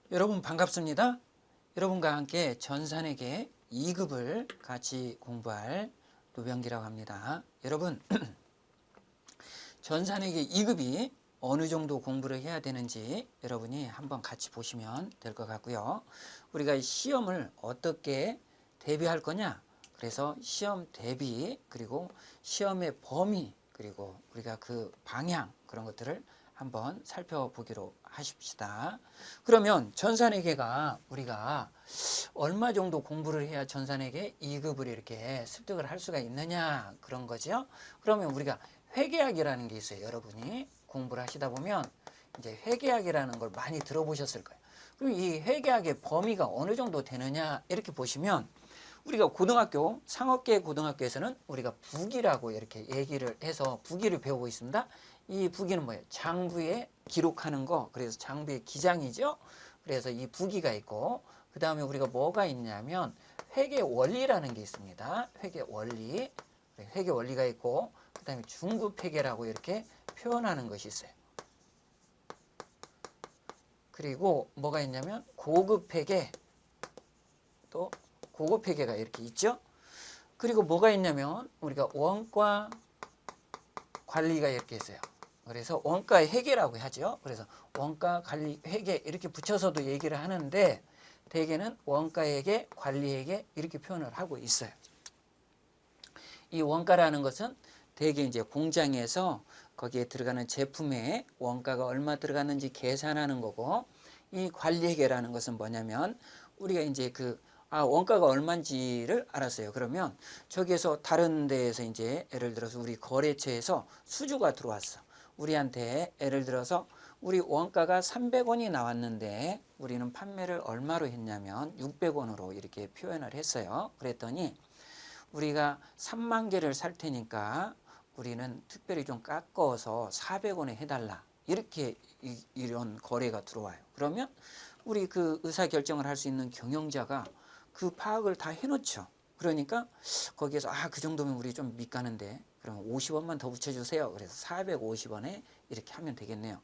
여러분 반갑습니다. 여러분과 함께 전산회계 2급을 같이 공부할 노병기라고 합니다. 여러분 전산회계 2급이 어느 정도 공부를 해야 되는지 여러분이 한번 같이 보시면 될 것 같고요. 우리가 시험을 어떻게 대비할 거냐, 그래서 시험 대비, 그리고 시험의 범위, 그리고 우리가 그 방향, 그런 것들을 한번 살펴보기로 하십시다. 그러면 전산회계가 우리가 얼마 정도 공부를 해야 전산회계 2급을 이렇게 습득을 할 수가 있느냐, 그런 거죠. 그러면 우리가 회계학이라는 게 있어요. 여러분이 공부를 하시다 보면 이제 회계학이라는 걸 많이 들어보셨을 거예요. 그럼 이 회계학의 범위가 어느 정도 되느냐, 이렇게 보시면 우리가 고등학교, 상업계 고등학교에서는 우리가 부기라고 이렇게 얘기를 해서 부기를 배우고 있습니다. 이 부기는 뭐예요? 장부에 기록하는 거, 그래서 장부의 기장이죠. 그래서 이 부기가 있고, 그 다음에 우리가 뭐가 있냐면 회계 원리라는 게 있습니다. 회계 원리, 회계 원리가 있고, 그 다음에 중급 회계라고 이렇게 표현하는 것이 있어요. 그리고 뭐가 있냐면 고급 회계, 또 고급 회계가 이렇게 있죠. 그리고 뭐가 있냐면 우리가 원가 관리가 이렇게 있어요. 그래서 원가 회계라고 하죠. 그래서 원가 관리 회계 이렇게 붙여서도 얘기를 하는데, 대개는 원가 회계, 관리 회계 이렇게 표현을 하고 있어요. 이 원가라는 것은 대개 이제 공장에서 거기에 들어가는 제품의 원가가 얼마 들어갔는지 계산하는 거고, 이 관리 회계라는 것은 뭐냐면 우리가 이제 원가가 얼마인지를 알았어요. 그러면 저기에서 다른 데에서 이제 예를 들어서 우리 거래처에서 수주가 들어왔어. 우리한테 예를 들어서 우리 원가가 300원이 나왔는데 우리는 판매를 얼마로 했냐면 600원으로 이렇게 표현을 했어요. 그랬더니 우리가 3만 개를 살 테니까 우리는 특별히 좀 깎아서 400원에 해달라. 이렇게 이런 거래가 들어와요. 그러면 우리 그 의사결정을 할 수 있는 경영자가 그 파악을 다 해놓죠. 그러니까 거기에서 그 정도면 우리 좀 밑가는데 그러면 50원만 더 붙여주세요. 그래서 450원에 이렇게 하면 되겠네요.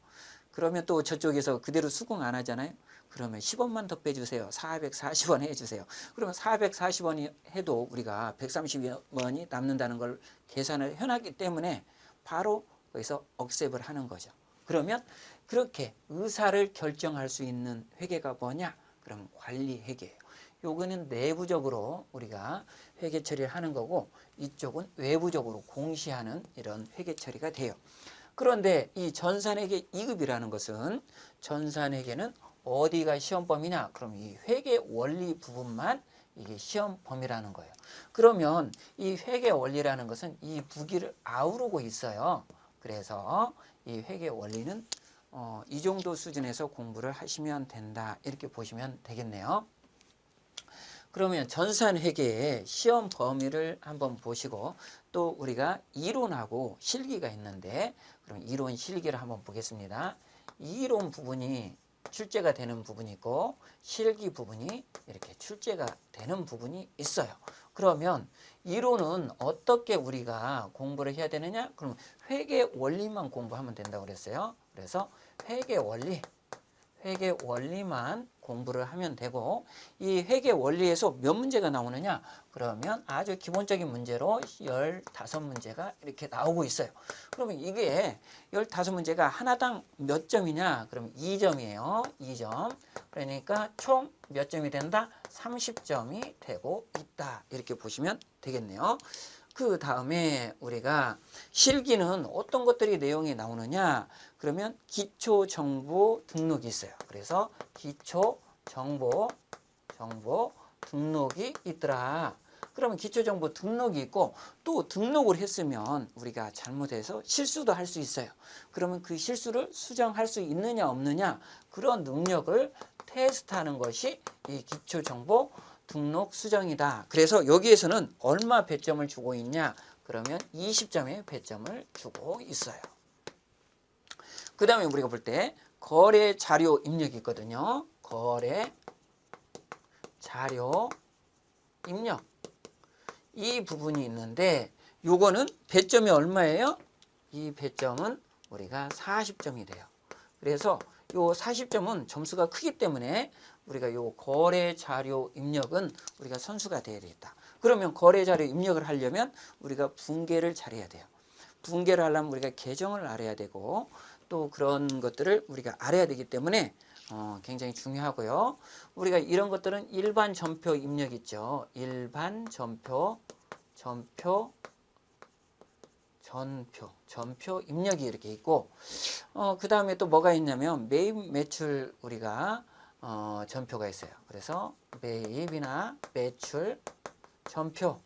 그러면 또 저쪽에서 그대로 수긍 안 하잖아요. 그러면 10원만 더 빼주세요. 440원 해주세요. 그러면 440원이 해도 우리가 130원이 남는다는 걸 계산을 해놨기 때문에 바로 거기서 억셉을 하는 거죠. 그러면 그렇게 의사를 결정할 수 있는 회계가 뭐냐? 그럼 관리 회계예요. 요거는 내부적으로 우리가 회계 처리를 하는 거고, 이쪽은 외부적으로 공시하는 이런 회계 처리가 돼요. 그런데 이 전산회계 2급이라는 것은, 전산회계는 어디가 시험 범위냐? 그럼 이 회계 원리 부분만 이게 시험 범위라는 거예요. 그러면 이 회계 원리라는 것은 이 부기를 아우르고 있어요. 그래서 이 회계 원리는 이 정도 수준에서 공부를 하시면 된다, 이렇게 보시면 되겠네요. 그러면 전산회계의 시험 범위를 한번 보시고, 또 우리가 이론하고 실기가 있는데, 그럼 이론 실기를 한번 보겠습니다. 이론 부분이 출제가 되는 부분이 있고 실기 부분이 이렇게 출제가 되는 부분이 있어요. 그러면 이론은 어떻게 우리가 공부를 해야 되느냐? 그럼 회계 원리만 공부하면 된다고 그랬어요. 그래서 회계 원리만 공부를 하면 되고, 이 회계 원리에서 몇 문제가 나오느냐? 그러면 아주 기본적인 문제로 15문제가 이렇게 나오고 있어요. 그러면 이게 15문제가 하나당 몇 점이냐? 그럼 2점이에요. 2점. 그러니까 총 몇 점이 된다? 30점이 되고 있다. 이렇게 보시면 되겠네요. 그 다음에 우리가 실기는 어떤 것들이 내용이 나오느냐? 그러면 기초정보 등록이 있어요. 그래서 기초정보 등록이 있더라. 그러면 기초정보 등록이 있고, 또 등록을 했으면 우리가 잘못해서 실수도 할 수 있어요. 그러면 그 실수를 수정할 수 있느냐 없느냐, 그런 능력을 테스트하는 것이 이 기초정보 등록 수정이다. 그래서 여기에서는 얼마 배점을 주고 있냐? 그러면 20점의 배점을 주고 있어요. 그 다음에 우리가 볼 때 거래 자료 입력이 있거든요. 거래 자료 입력, 이 부분이 있는데, 요거는 배점이 얼마예요? 이 배점은 우리가 40점이 돼요. 그래서 요 40점은 점수가 크기 때문에 우리가 요 거래 자료 입력은 우리가 선수가 돼야 되겠다. 그러면 거래 자료 입력을 하려면 우리가 분계를 잘해야 돼요. 분계를 하려면 우리가 계정을 알아야 되고 또 그런 것들을 우리가 알아야 되기 때문에 굉장히 중요하고요. 우리가 이런 것들은 일반 전표 입력 있죠. 일반 전표 입력이 이렇게 있고 그 다음에 또 뭐가 있냐면 매입 매출 우리가 전표가 있어요. 그래서 매입이나 매출 전표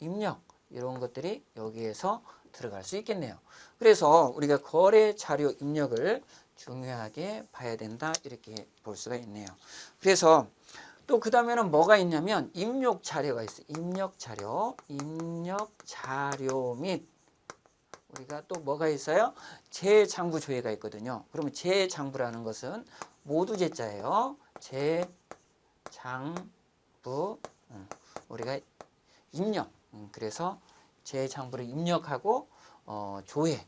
입력 이런 것들이 여기에서 들어갈 수 있겠네요. 그래서 우리가 거래 자료 입력을 중요하게 봐야 된다 이렇게 볼 수가 있네요. 그래서 또 그 다음에는 뭐가 있냐면 입력 자료가 있어요. 입력 자료 및 우리가 또 뭐가 있어요? 재장부 조회가 있거든요. 그러면 재장부라는 것은 모두 제자예요. 재장부 우리가 입력 그래서 재장부를 입력하고 조회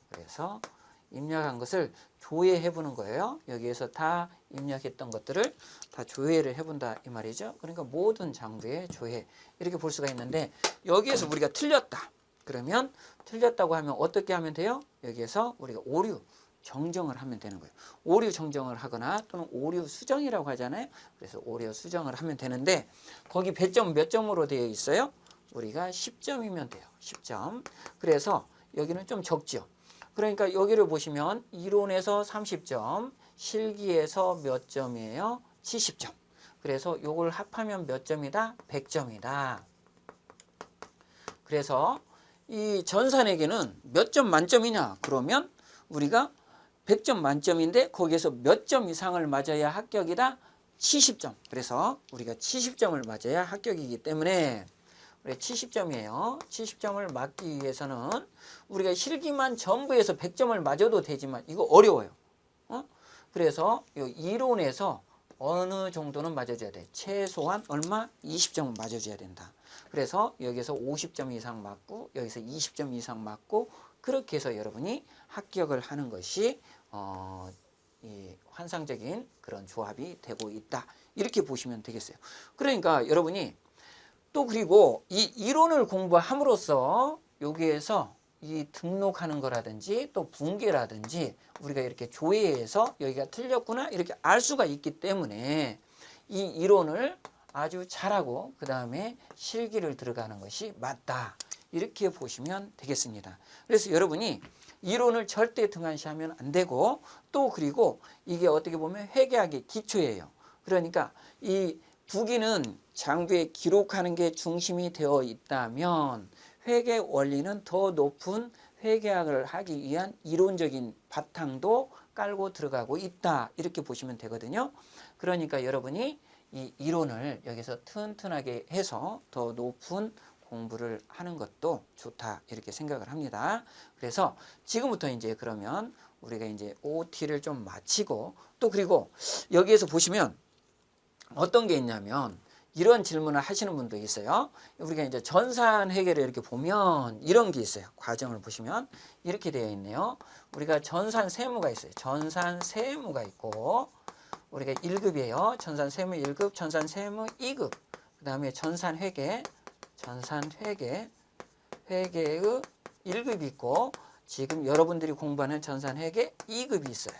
그래서 입력한 것을 조회해 보는 거예요. 여기에서 다 입력했던 것들을 다 조회를 해본다 이 말이죠. 그러니까 모든 장부의 조회 이렇게 볼 수가 있는데 여기에서 우리가 틀렸다. 그러면 틀렸다고 하면 어떻게 하면 돼요? 여기에서 우리가 오류 정정을 하면 되는 거예요. 오류 정정을 하거나 또는 오류 수정이라고 하잖아요. 그래서 오류 수정을 하면 되는데 거기 배점 몇 점으로 되어 있어요? 우리가 10점이면 돼요. 10점. 그래서 여기는 좀 적죠. 그러니까 여기를 보시면 이론에서 30점, 실기에서 몇 점이에요? 70점. 그래서 요걸 합하면 몇 점이다? 100점이다. 그래서 이 전산에게는 몇 점 만점이냐? 그러면 우리가 100점 만점인데 거기에서 몇 점 이상을 맞아야 합격이다? 70점. 그래서 우리가 70점을 맞아야 합격이기 때문에 70점이에요. 70점을 맞기 위해서는 우리가 실기만 전부 해서 100점을 맞아도 되지만 이거 어려워요. 그래서 이 이론에서 어느 정도는 맞아줘야 돼. 최소한 얼마? 20점은 맞아줘야 된다. 그래서 여기서 50점 이상 맞고 여기서 20점 이상 맞고 그렇게 해서 여러분이 합격을 하는 것이 이 환상적인 그런 조합이 되고 있다. 이렇게 보시면 되겠어요. 그러니까 여러분이 또 그리고 이 이론을 공부함으로써 여기에서 이 등록하는 거라든지 또 분계라든지 우리가 이렇게 조회해서 여기가 틀렸구나 이렇게 알 수가 있기 때문에 이 이론을 아주 잘하고 그 다음에 실기를 들어가는 것이 맞다. 이렇게 보시면 되겠습니다. 그래서 여러분이 이론을 절대 등한시하면 안 되고 또 그리고 이게 어떻게 보면 회계학의 기초예요. 그러니까 이 부기는 장부에 기록하는 게 중심이 되어 있다면 회계 원리는 더 높은 회계학을 하기 위한 이론적인 바탕도 깔고 들어가고 있다. 이렇게 보시면 되거든요. 그러니까 여러분이 이 이론을 여기서 튼튼하게 해서 더 높은 공부를 하는 것도 좋다. 이렇게 생각을 합니다. 그래서 지금부터 이제 그러면 우리가 이제 OT를 좀 마치고 또 그리고 여기에서 보시면 어떤 게 있냐면 이런 질문을 하시는 분도 있어요. 우리가 이제 전산 회계를 이렇게 보면 이런 게 있어요. 과정을 보시면 이렇게 되어 있네요. 우리가 전산 세무가 있어요. 전산 세무가 있고 우리가 1급이에요. 전산 세무 1급, 전산 세무 2급. 그 다음에 전산 회계의 1급이 있고 지금 여러분들이 공부하는 전산 회계 2급이 있어요.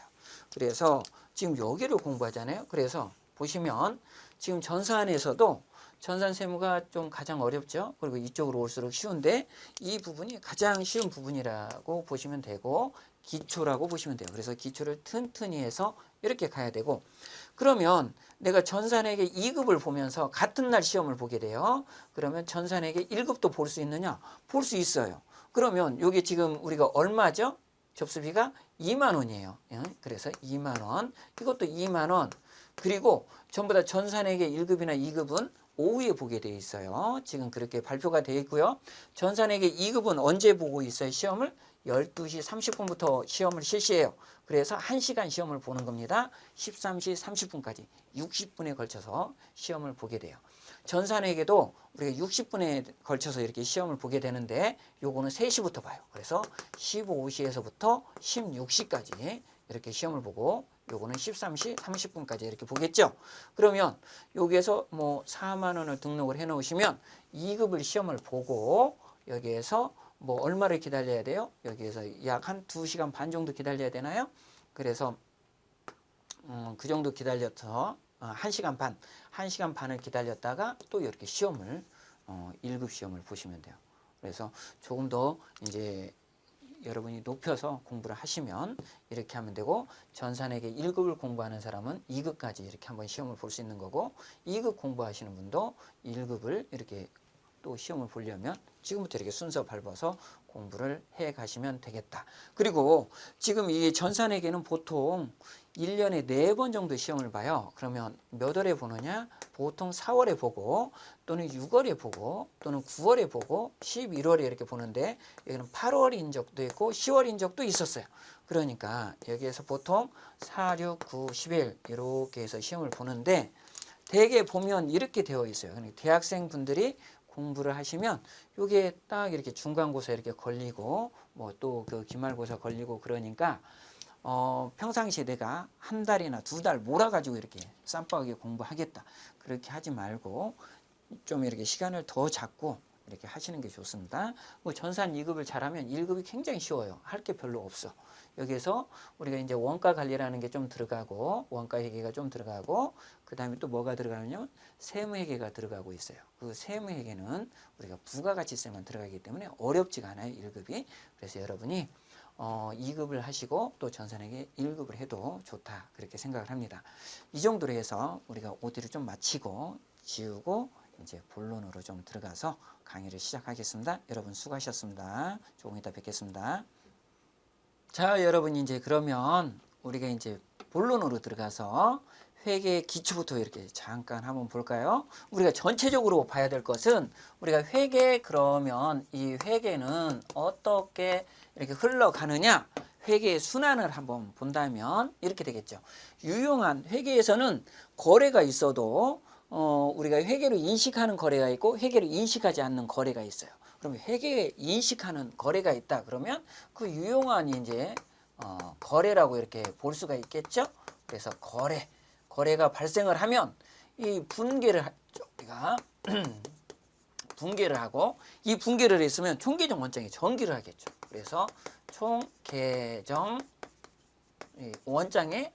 그래서 지금 여기를 공부하잖아요. 그래서 보시면 지금 전산에서도 전산 세무가 좀 가장 어렵죠. 그리고 이쪽으로 올수록 쉬운데 이 부분이 가장 쉬운 부분이라고 보시면 되고 기초라고 보시면 돼요. 그래서 기초를 튼튼히 해서 이렇게 가야 되고 그러면 내가 전산회계 2급을 보면서 같은 날 시험을 보게 돼요. 그러면 전산회계 1급도 볼 수 있느냐? 볼 수 있어요. 그러면 여기 지금 우리가 얼마죠? 접수비가 2만 원이에요. 그래서 2만 원. 이것도 2만 원. 그리고 전부 다 전산회계 1급이나 2급은 오후에 보게 되어 있어요. 지금 그렇게 발표가 되어 있고요. 전산회계 2급은 언제 보고 있어요? 시험을 12시 30분부터 시험을 실시해요. 그래서 1시간 시험을 보는 겁니다. 13시 30분까지 60분에 걸쳐서 시험을 보게 돼요. 전산회계도 우리가 60분에 걸쳐서 이렇게 시험을 보게 되는데 요거는 3시부터 봐요. 그래서 15시에서부터 16시까지 이렇게 시험을 보고 요거는 13시 30분까지 이렇게 보겠죠. 그러면 여기에서 뭐 4만 원을 등록을 해 놓으시면 2급을 시험을 보고 여기에서 뭐 얼마를 기다려야 돼요? 여기에서 약 한 2시간 반 정도 기다려야 되나요? 그래서 그 정도 기다려서 1시간 반을 기다렸다가 또 이렇게 시험을 1급 시험을 보시면 돼요. 그래서 조금 더 이제 여러분이 높여서 공부를 하시면 이렇게 하면 되고, 전산회계 1급을 공부하는 사람은 2급까지 이렇게 한번 시험을 볼 수 있는 거고, 2급 공부하시는 분도 1급을 이렇게 또 시험을 보려면 지금부터 이렇게 순서 밟아서 공부를 해 가시면 되겠다. 그리고 지금 이 전산회계는 보통 1년에 4번 정도 시험을 봐요. 그러면 몇 월에 보느냐? 보통 4월에 보고 또는 6월에 보고 또는 9월에 보고 11월에 이렇게 보는데, 여기는 8월인 적도 있고 10월인 적도 있었어요. 그러니까 여기에서 보통 4, 6, 9, 11 이렇게 해서 시험을 보는데, 대개 보면 이렇게 되어 있어요. 그러니까 대학생 분들이 공부를 하시면 요게 딱 이렇게 중간고사 이렇게 걸리고 뭐 또 그 기말고사 걸리고, 그러니까 평상시에 내가 한 달이나 2달 몰아가지고 이렇게 쌈박하게 공부하겠다, 그렇게 하지 말고 좀 이렇게 시간을 더 잡고 이렇게 하시는 게 좋습니다. 뭐 전산 2급을 잘하면 1급이 굉장히 쉬워요. 할 게 별로 없어. 여기에서 우리가 이제 원가 관리라는 게 좀 들어가고, 원가 회계가 좀 들어가고, 그 다음에 또 뭐가 들어가냐면 세무 회계가 들어가고 있어요. 그 세무 회계는 우리가 부가가치세만 들어가기 때문에 어렵지가 않아요, 1급이. 그래서 여러분이 2급을 하시고 또 전산회계 1급을 해도 좋다, 그렇게 생각을 합니다. 이 정도로 해서 우리가 OD를 좀 마치고 지우고 이제 본론으로 좀 들어가서 강의를 시작하겠습니다. 여러분 수고하셨습니다. 조금 이따 뵙겠습니다. 자, 여러분 이제 그러면 우리가 이제 본론으로 들어가서 회계 기초부터 이렇게 잠깐 한번 볼까요? 우리가 전체적으로 봐야 될 것은, 우리가 회계, 그러면 이 회계는 어떻게 이렇게 흘러가느냐, 회계의 순환을 한번 본다면 이렇게 되겠죠. 유용한 회계에서는 거래가 있어도 우리가 회계로 인식하는 거래가 있고 회계로 인식하지 않는 거래가 있어요. 그러면 회계에 인식하는 거래가 있다 그러면 그 유용한 이제 거래라고 이렇게 볼 수가 있겠죠. 그래서 거래가 발생을 하면 이 분계를 우리가 분계를 하고, 이 분계를 했으면 총계정 원장에 전기를 하겠죠. 그래서 총계정 원장에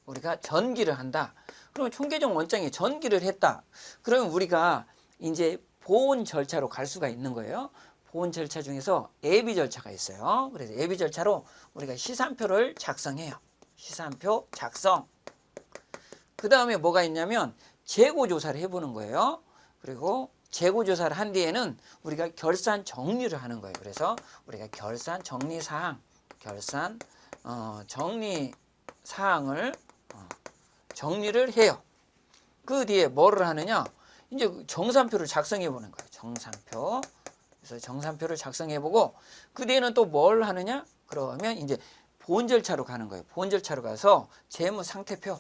우리가 전기를 한다. 그러면 총계정 원장에 전기를 했다. 그러면 우리가 이제 보온 절차로 갈 수가 있는 거예요. 보온 절차 중에서 예비 절차가 있어요. 그래서 예비 절차로 우리가 시산표를 작성해요. 시산표 작성. 그 다음에 뭐가 있냐면 재고조사를 해보는 거예요. 그리고 재고조사를 한 뒤에는 우리가 결산 정리를 하는 거예요. 그래서 우리가 결산 정리사항, 결산 정리사항을 정리를 해요. 그 뒤에 뭐를 하느냐? 이제 정산표를 작성해 보는 거예요. 정산표. 그래서 정산표를 작성해 보고, 그 뒤에는 또 뭘 하느냐? 그러면 이제 보온 절차로 가는 거예요. 보온 절차로 가서 재무 상태표,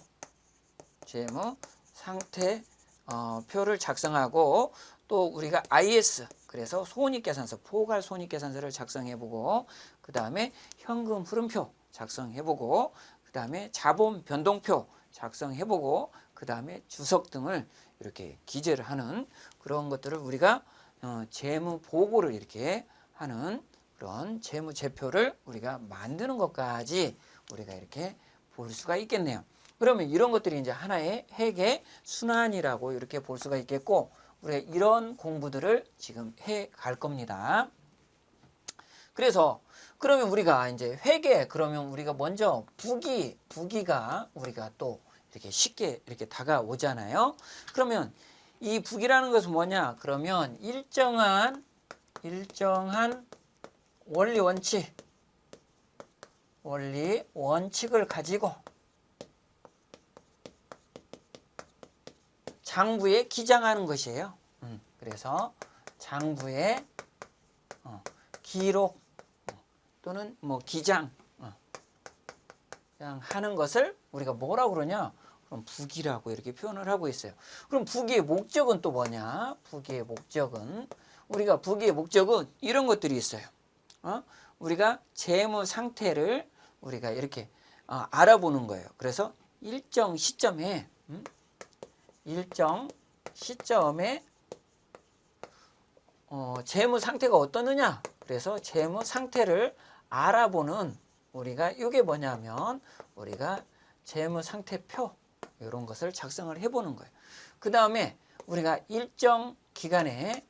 재무 상태표를 작성하고, 또 우리가 IS, 그래서 손익계산서, 포괄 손익계산서를 작성해 보고, 그 다음에 현금 흐름표 작성해 보고, 그 다음에 자본 변동표 작성해 보고, 그 다음에 주석 등을 이렇게 기재를 하는 그런 것들을 우리가 재무 보고를 이렇게 하는 그런 재무 제표를 우리가 만드는 것까지 우리가 이렇게 볼 수가 있겠네요. 그러면 이런 것들이 이제 하나의 회계 순환이라고 이렇게 볼 수가 있겠고, 우리가 이런 공부들을 지금 해 갈 겁니다. 그래서 그러면 우리가 이제 회계, 그러면 우리가 먼저 부기가 우리가 또 이렇게 쉽게 이렇게 다가오잖아요. 그러면 이 부기라는 것은 뭐냐? 그러면 일정한 원리 원칙을 가지고 장부에 기장하는 것이에요. 그래서 장부에 기록 또는 뭐 기장 하는 것을 우리가 뭐라고 그러냐? 그럼 부기라고 이렇게 표현을 하고 있어요. 그럼 부기의 목적은 또 뭐냐? 부기의 목적은 우리가 부기의 목적은 이런 것들이 있어요. 우리가 재무 상태를 우리가 이렇게 알아보는 거예요. 그래서 일정 시점에 재무 상태가 어떠느냐? 그래서 재무 상태를 알아보는 우리가 이게 뭐냐면 우리가 재무 상태표 이런 것을 작성을 해보는 거예요. 그 다음에 우리가 일정 기간에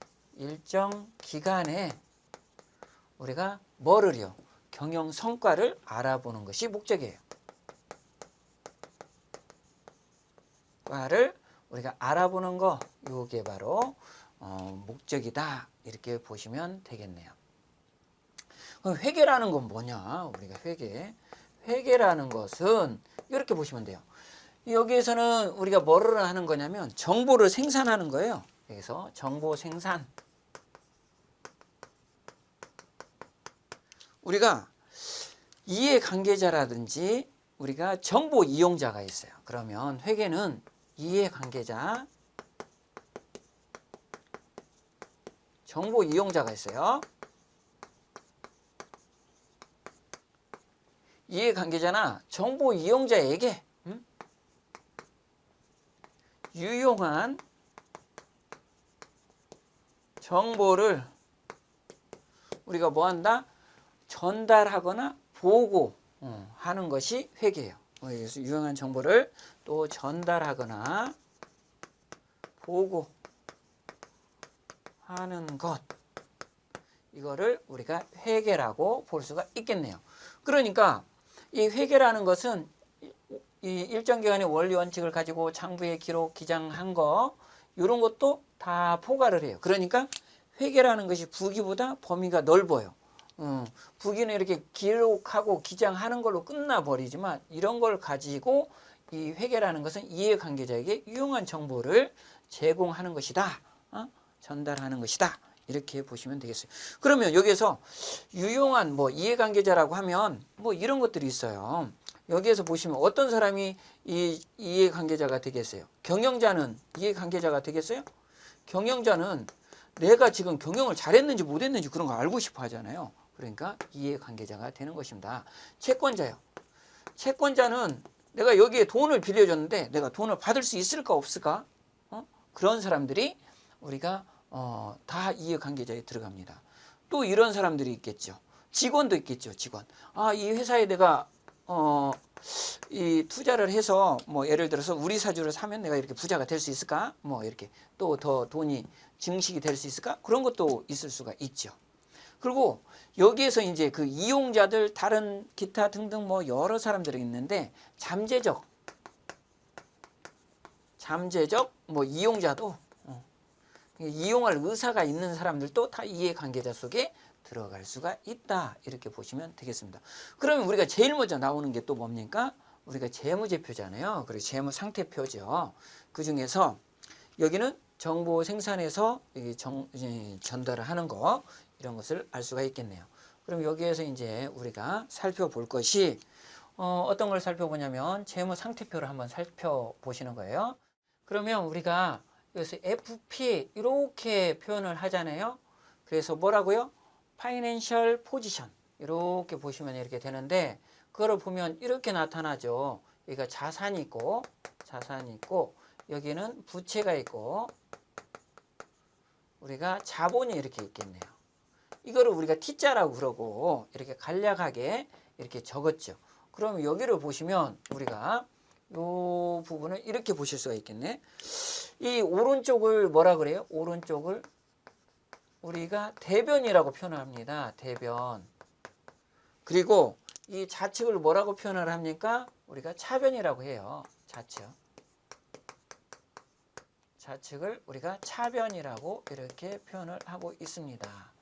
우리가 뭐를요? 경영 성과를 알아보는 것이 목적이에요. 과를 우리가 알아보는 거 이게 바로 목적이다 이렇게 보시면 되겠네요. 그럼 회계라는 건 뭐냐? 우리가 회계라는 것은 이렇게 보시면 돼요. 여기에서는 우리가 뭐를 하는 거냐면 정보를 생산하는 거예요. 여기서 정보 생산. 우리가 이해관계자라든지 우리가 정보 이용자가 있어요. 그러면 회계는 이해관계자, 정보 이용자가 있어요. 이해관계자나 정보 이용자에게 유용한 정보를 우리가 뭐한다? 전달하거나 보고하는 것이 회계예요. 그래서 유용한 정보를 또 전달하거나 보고하는 것, 이거를 우리가 회계라고 볼 수가 있겠네요. 그러니까 이 회계라는 것은 이 일정 기간의 원리 원칙을 가지고 장부에 기록 기장한 거 이런 것도 다 포괄을 해요. 그러니까 회계라는 것이 부기보다 범위가 넓어요. 부기는 이렇게 기록하고 기장하는 걸로 끝나버리지만 이런 걸 가지고 이 회계라는 것은 이해관계자에게 유용한 정보를 제공하는 것이다. 전달하는 것이다. 이렇게 보시면 되겠어요. 그러면 여기에서 유용한 이해관계자라고 하면 이런 것들이 있어요. 여기에서 보시면 어떤 사람이 이 이해관계자가 되겠어요? 경영자는 이해관계자가 되겠어요? 경영자는 내가 지금 경영을 잘했는지 못했는지 그런 거 알고 싶어 하잖아요. 그러니까 이해관계자가 되는 것입니다. 채권자요. 채권자는 내가 여기에 돈을 빌려줬는데 내가 돈을 받을 수 있을까 없을까? 그런 사람들이 우리가 다 이해관계자에 들어갑니다. 또 이런 사람들이 있겠죠. 직원도 있겠죠. 직원. 이 회사에 내가 이 투자를 해서 예를 들어서 우리 사주를 사면 내가 이렇게 부자가 될 수 있을까? 이렇게 또 더 돈이 증식이 될 수 있을까? 그런 것도 있을 수가 있죠. 그리고 여기에서 이제 그 이용자들 다른 기타 등등 여러 사람들이 있는데 잠재적 이용자도 이용할 의사가 있는 사람들도 다 이해관계자 속에 들어갈 수가 있다. 이렇게 보시면 되겠습니다. 그러면 우리가 제일 먼저 나오는 게 또 뭡니까? 우리가 재무제표잖아요. 그리고 재무상태표죠. 그 중에서 여기는 정보 생산해서 전달을 하는 거 이런 것을 알 수가 있겠네요. 그럼 여기에서 이제 우리가 살펴볼 것이 어떤 걸 살펴보냐면 재무상태표를 한번 살펴보시는 거예요. 그러면 우리가 여기서 FP 이렇게 표현을 하잖아요. 그래서 뭐라고요? 파이낸셜 포지션 이렇게 보시면 이렇게 되는데 그거를 보면 이렇게 나타나죠. 여기가 자산이 있고 여기는 부채가 있고 우리가 자본이 이렇게 있겠네요. 이거를 우리가 T자라고 그러고 이렇게 간략하게 이렇게 적었죠. 그럼 여기를 보시면 우리가 이 부분을 이렇게 보실 수가 있겠네. 이 오른쪽을 뭐라 그래요? 오른쪽을 우리가 대변이라고 표현합니다. 대변. 그리고 이 좌측을 뭐라고 표현을 합니까? 우리가 차변이라고 해요. 좌측을 우리가 차변이라고 이렇게 표현을 하고 있습니다.